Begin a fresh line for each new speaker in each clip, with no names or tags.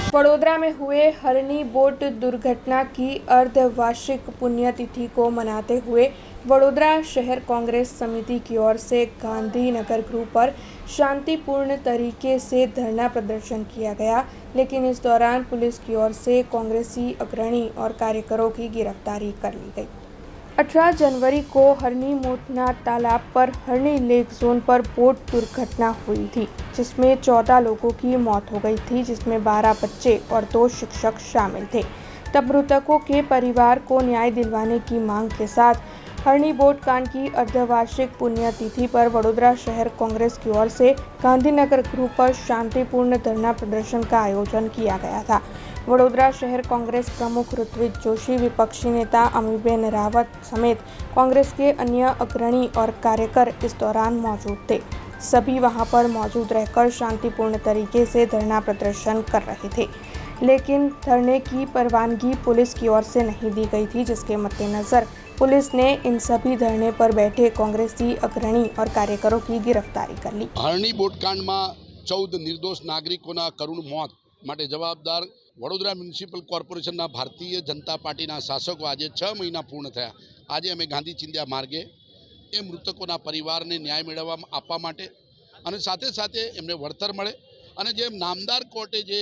वडोदरा में हुए हरणी बोट दुर्घटना की अर्धवार्षिक पुण्यतिथि को मनाते हुए वडोदरा शहर कांग्रेस समिति की ओर से गांधीनगर गृह पर शांतिपूर्ण तरीके से धरना प्रदर्शन किया गया, लेकिन इस दौरान पुलिस की ओर से कांग्रेसी अग्रणी और कार्यकरों की गिरफ्तारी कर ली गई। 18 जनवरी को हरणी मोटना तालाब पर हरणी लेक जोन पर बोट दुर्घटना हुई थी, जिसमें 14 लोगों की मौत हो गई थी, जिसमें 12 बच्चे और 2 शिक्षक शामिल थे। तब मृतकों के परिवार को न्याय दिलवाने की मांग के साथ हरणी बोट कांड की अर्धवार्षिक पुण्यतिथि पर वडोदरा शहर कांग्रेस की ओर से गांधीनगर गृह पर शांतिपूर्ण धरना प्रदर्शन का आयोजन किया गया था। वडोदरा शहर कांग्रेस प्रमुख ऋत्विज जोशी, विपक्षी नेता अमीबेन रावत समेत कांग्रेस के अन्य अग्रणी और कार्यकर इस दौरान मौजूद थे। सभी वहां पर मौजूद रहकर शांतिपूर्ण तरीके से धरना प्रदर्शन कर रहे थे, लेकिन धरने की परवानगी पुलिस की ओर से नहीं दी गई थी, जिसके मद्देनजर पुलिस ने इन सभी धरने पर बैठे कांग्रेसी अग्रणी और कार्यकरों की गिरफ्तारी कर ली।
हरणी बोटकांड में 14 निर्दोष नागरिकों करुण मौत माटे जवाबदार Vadodara municipal corporation Bharatiya Janata party शासकों आज 6 महीना पूर्ण थया। आज अमे गांधी चिंध्या मार्गे ए मृतकों परिवार ने न्याय मेळववा आपवा माटे अने साथे साथे एमने वळतर मळे अने जे नामदार कोर्टे जे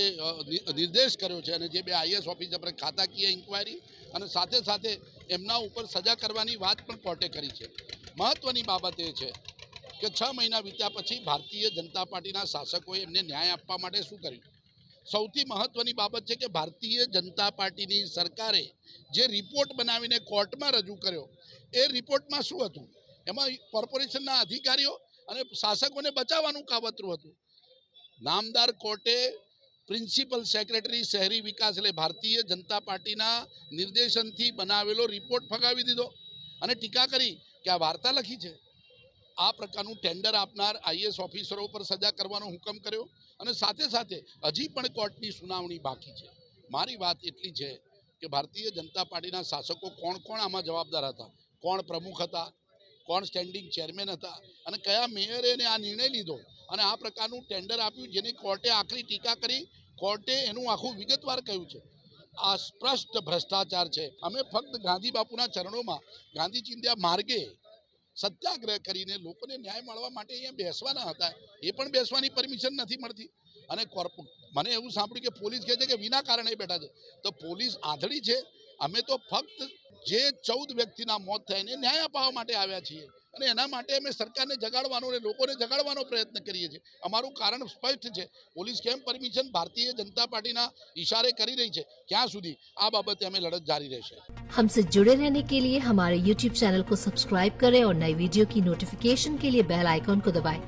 निर्देश कर्यो छे अने जे बे आईएएस ऑफिसर पर खाताकीय इन्क्वायरी अने साथे साथे एमना उपर सजा करवानी वात पण कोर्टे करी छे। महत्वनी बाबत ए छे के 6 महीना वीत्या पछी भारतीय जनता पार्टीना शासकोए एमने न्याय आपवा माटे शुं कर्युं। सौथी महत्वनी बाबत है कि भारतीय जनता पार्टी की सरकारे जे रिपोर्ट बनावीने कोर्ट में रजू कर्यो ए रिपोर्ट में शुं हतुं, एमां कॉर्पोरेशन अधिकारीओ अने शासकों ने बचाववानुं कावतरुं हतुं। नामदार कोर्टे प्रिंसिपल सेक्रेटरी शहरी विकास एटले भारतीय जनता पार्टी निर्देशनथी बनावेलो रिपोर्ट फगावी दीधो अने टीका करी कि आ वार्ता लखी है। आ प्रकारનું टेन्डर आपनार आईएएस ऑफिसरों पर सजा करवानो हुकम कर्यो અને સાથે સાથે હજી પણ કોર્ટની સુનાવણી બાકી છે। મારી વાત એટલી છે કે ભારતીય જનતા પાર્ટીના શાસકો કોણ કોણ આમાં જવાબદાર હતા, કોણ પ્રમુખ હતા, કોણ સ્ટેન્ડિંગ ચેરમેન હતા અને કયા મેયરે આ નિર્ણય લીધો અને આ પ્રકારનું ટેન્ડર આપ્યું જેની કોર્ટે આખરી ટીકા કરી, કોર્ટે એનું આખું વિગતવાર કહ્યું છે। આ સ્પષ્ટ ભ્રષ્ટાચાર છે। અમે ફક્ત ગાંધી બાપુના ચરણોમાં ગાંધી ચિંધ્યા માર્ગે सत्याग्रह करीने लोकोने न्याय मळवा माटे अहींया बेसवाना हता, ए पण बेसवानी परमिशन नथी मळती अने मने एवुं सांभळ्युं के पोलीस कहे छे के विना कारणे बेठा छे, तो पोलीस आंधळी छे। अमे तो फक्त जे 14 व्यक्तिना मौत थयाने न्याय अपाववा माटे आव्या छीए अने एना माटे अमे सरकारने जगाडवानो अने लोकोने जगाडवानो प्रयत्न करीए छीए। अमारुं कारण स्पष्ट छे, पोलीस केम परमिशन भारतीय जनता पार्टीना इशारे करी रही छे, क्यां सुधी आ बाबते अमे लड़त जारी रहेशे।
हमसे जुड़े रहने के लिए हमारे YouTube चैनल को सब्सक्राइब करें और नई वीडियो की नोटिफिकेशन के लिए बेल आइकॉन को दबाएं।